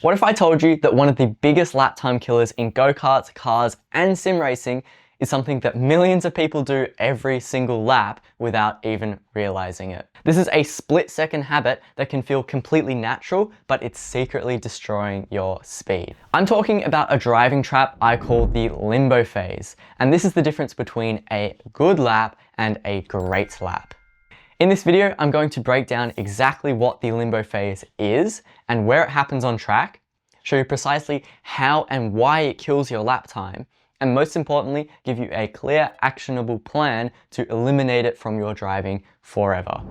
What if I told you that one of the biggest lap time killers in go-karts, cars, and sim racing is something that millions of people do every single lap without even realizing it? This is a split-second habit that can feel completely natural, but it's secretly destroying your speed. I'm talking about a driving trap I call the limbo phase, and this is the difference between a good lap and a great lap. In this video, I'm going to break down exactly what the limbo phase is and where it happens on track, show you precisely how and why it kills your lap time, and most importantly, give you a clear, actionable plan to eliminate it from your driving forever.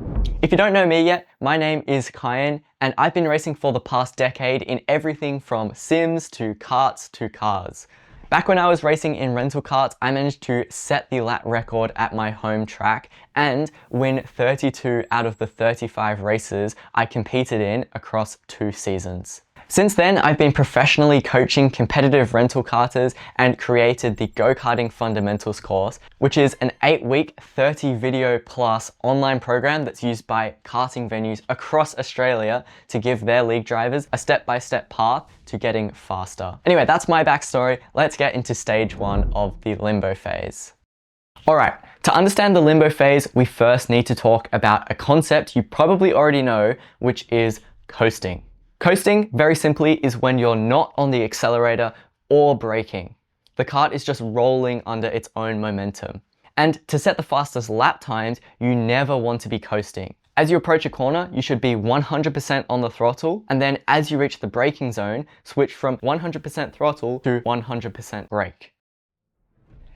If you don't know me yet, my name is Kyan, and I've been racing for the past decade in everything from sims to karts to cars. Back when I was racing in rental karts, I managed to set the lap record at my home track and win 32 out of the 35 races I competed in across 2 seasons. Since then, I've been professionally coaching competitive rental karters and created the Go-Karting Fundamentals course, which is an 8-week, 30 video plus online program that's used by karting venues across Australia to give their league drivers a step-by-step path to getting faster. Anyway, that's my backstory. Let's get into stage 1 of the limbo phase. Alright, to understand the limbo phase, we first need to talk about a concept you probably already know, which is coasting. Coasting, very simply, is when you're not on the accelerator or braking. The kart is just rolling under its own momentum. And to set the fastest lap times, you never want to be coasting. As you approach a corner, you should be 100% on the throttle, and then as you reach the braking zone, switch from 100% throttle to 100% brake.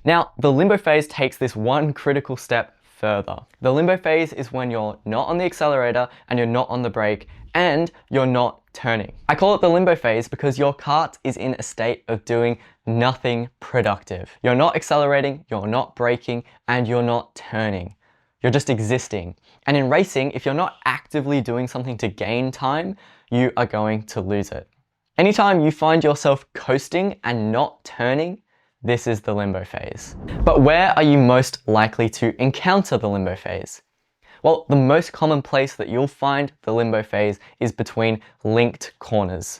Now, the limbo phase takes this one critical step further. The limbo phase is when you're not on the accelerator and you're not on the brake and you're not turning. I call it the limbo phase because your kart is in a state of doing nothing productive. You're not accelerating, you're not braking, and you're not turning. You're just existing. And in racing, if you're not actively doing something to gain time, you are going to lose it. Anytime you find yourself coasting and not turning, this is the limbo phase. But where are you most likely to encounter the limbo phase? Well, the most common place that you'll find the limbo phase is between linked corners.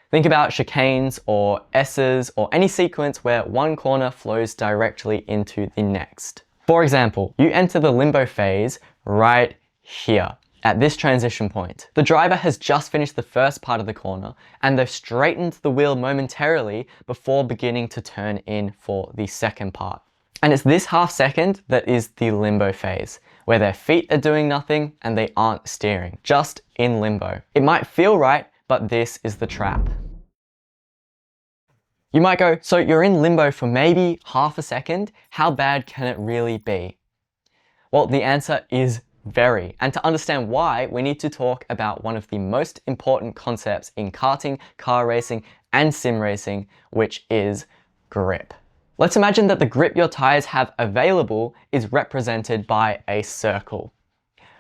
Think about chicanes or S's or any sequence where one corner flows directly into the next. For example, you enter the limbo phase right here at this transition point. The driver has just finished the first part of the corner and they've straightened the wheel momentarily before beginning to turn in for the second part. And it's this half second that is the limbo phase, where their feet are doing nothing and they aren't steering, just in limbo. It might feel right, but this is the trap. You might go, so you're in limbo for maybe half a second, how bad can it really be? Well, the answer is very. And to understand why, we need to talk about one of the most important concepts in karting, car racing, and sim racing, which is grip. Let's imagine that the grip your tires have available is represented by a circle.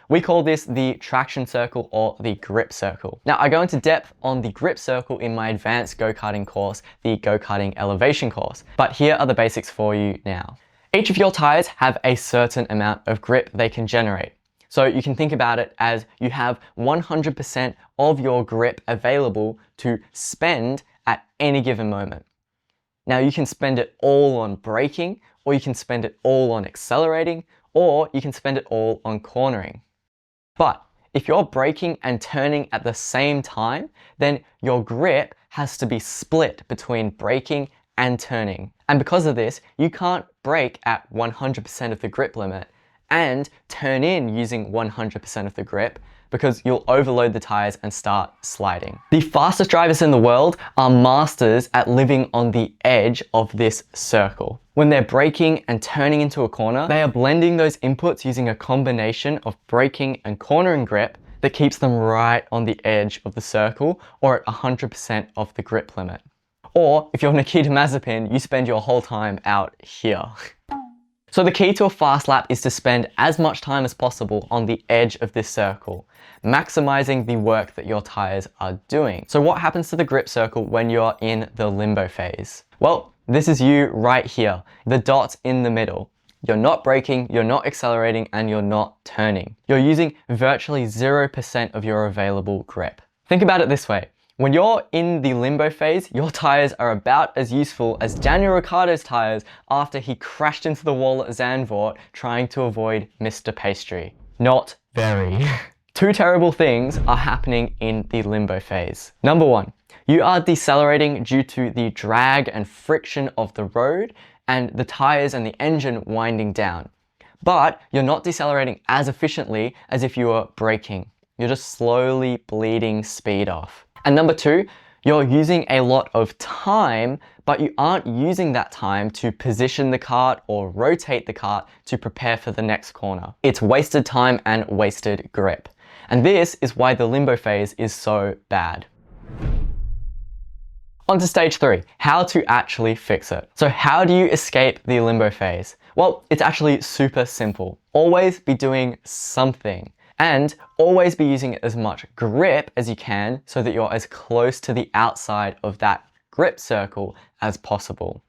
We call this the traction circle or the grip circle. Now, I go into depth on the grip circle in my advanced go-karting course, the go-karting elevation course, but here are the basics for you now. Each of your tires have a certain amount of grip they can generate. So you can think about it as you have 100% of your grip available to spend at any given moment. Now you can spend it all on braking, or you can spend it all on accelerating, or you can spend it all on cornering. But if you're braking and turning at the same time, then your grip has to be split between braking and turning. And because of this, you can't brake at 100% of the grip limit and turn in using 100% of the grip, because you'll overload the tires and start sliding. The fastest drivers in the world are masters at living on the edge of this circle. When they're braking and turning into a corner, they are blending those inputs using a combination of braking and cornering grip that keeps them right on the edge of the circle or at 100% of the grip limit. Or if you're Nikita Mazepin, you spend your whole time out here. So the key to a fast lap is to spend as much time as possible on the edge of this circle, maximizing the work that your tires are doing. So what happens to the grip circle when you're in the limbo phase? Well, this is you right here, the dots in the middle. You're not braking, you're not accelerating, and you're not turning. You're using virtually 0% of your available grip. Think about it this way. When you're in the limbo phase, your tires are about as useful as Daniel Ricciardo's tires after he crashed into the wall at Zandvoort trying to avoid Mr. Pastry. Not very. Two terrible things are happening in the limbo phase. Number one, you are decelerating due to the drag and friction of the road and the tires and the engine winding down. But you're not decelerating as efficiently as if you were braking. You're just slowly bleeding speed off. And number two, you're using a lot of time, but you aren't using that time to position the kart or rotate the kart to prepare for the next corner. It's wasted time and wasted grip. And this is why the limbo phase is so bad. On to stage 3, how to actually fix it. So how do you escape the limbo phase? Well, it's actually super simple. Always be doing something. And always be using as much grip as you can so that you're as close to the outside of that grip circle as possible.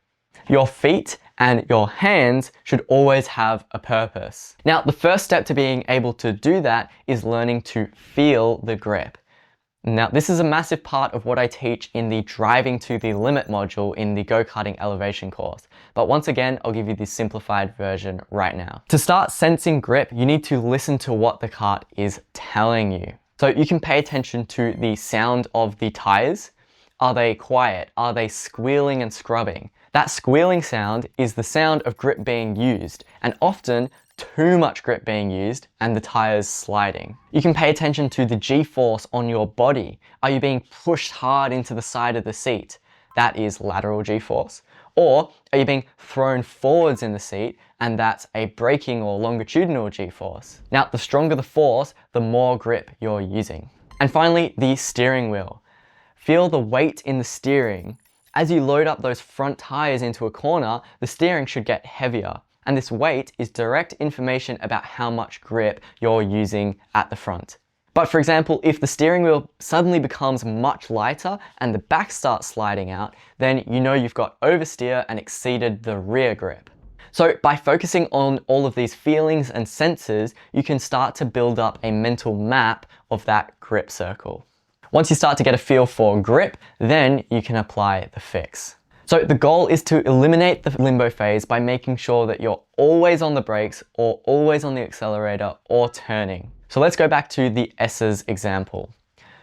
Your feet and your hands should always have a purpose. Now, the first step to being able to do that is learning to feel the grip. Now, this is a massive part of what I teach in the Driving to the Limit module in the go-karting elevation course. But once again, I'll give you the simplified version right now. To start sensing grip, you need to listen to what the kart is telling you. So you can pay attention to the sound of the tires. Are they quiet? Are they squealing and scrubbing? That squealing sound is the sound of grip being used, and often too much grip being used and the tires sliding. You can pay attention to the G-force on your body. Are you being pushed hard into the side of the seat? That is lateral G-force. Or are you being thrown forwards in the seat and that's a braking or longitudinal G-force? Now, the stronger the force, the more grip you're using. And finally, the steering wheel. Feel the weight in the steering. As you load up those front tires into a corner, the steering should get heavier. And this weight is direct information about how much grip you're using at the front. But for example, if the steering wheel suddenly becomes much lighter and the back starts sliding out, then you know you've got oversteer and exceeded the rear grip. So by focusing on all of these feelings and senses, you can start to build up a mental map of that grip circle. Once you start to get a feel for grip, then you can apply the fix. So the goal is to eliminate the limbo phase by making sure that you're always on the brakes or always on the accelerator or turning. So let's go back to the S's example.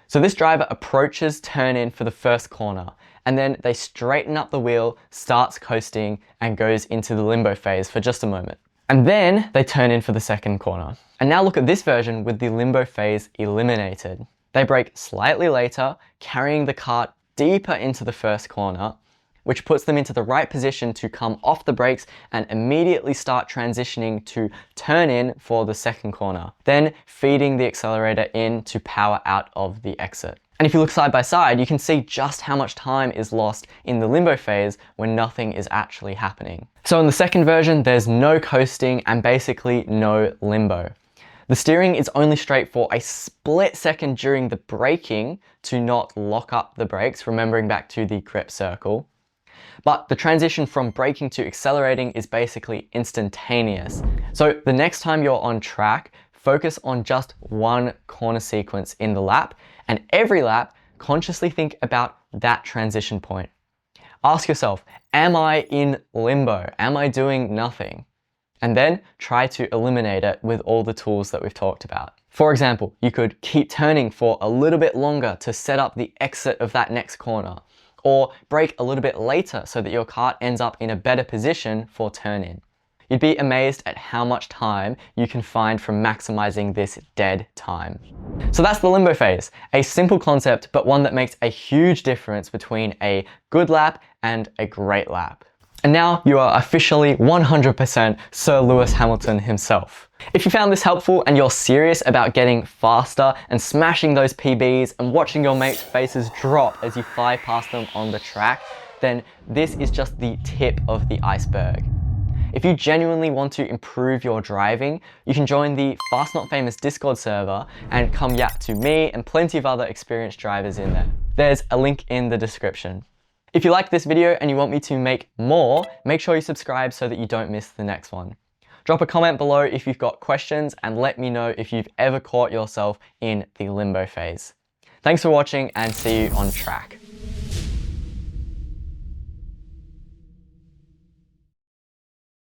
So this driver approaches turn in for the first corner and then they straighten up the wheel, starts coasting and goes into the limbo phase for just a moment. And then they turn in for the second corner. And now look at this version with the limbo phase eliminated. They brake slightly later, carrying the kart deeper into the first corner, which puts them into the right position to come off the brakes and immediately start transitioning to turn in for the second corner, then feeding the accelerator in to power out of the exit. And if you look side by side, you can see just how much time is lost in the limbo phase when nothing is actually happening. So in the second version, there's no coasting and basically no limbo. The steering is only straight for a split second during the braking to not lock up the brakes, remembering back to the grip circle. But the transition from braking to accelerating is basically instantaneous. So the next time you're on track, focus on just one corner sequence in the lap, and every lap, consciously think about that transition point. Ask yourself, am I in limbo? Am I doing nothing? And then try to eliminate it with all the tools that we've talked about. For example, you could keep turning for a little bit longer to set up the exit of that next corner, or brake a little bit later so that your kart ends up in a better position for turn in. You'd be amazed at how much time you can find from maximizing this dead time. So that's the limbo phase, a simple concept, but one that makes a huge difference between a good lap and a great lap. And now you are officially 100% Sir Lewis Hamilton himself. If you found this helpful and you're serious about getting faster and smashing those PBs and watching your mates' faces drop as you fly past them on the track, then this is just the tip of the iceberg. If you genuinely want to improve your driving, you can join the Fast Not Famous Discord server and come yap to me and plenty of other experienced drivers in there. There's a link in the description. If you like this video and you want me to make more, make sure you subscribe so that you don't miss the next one. Drop a comment below if you've got questions and let me know if you've ever caught yourself in the limbo phase. Thanks for watching and see you on track.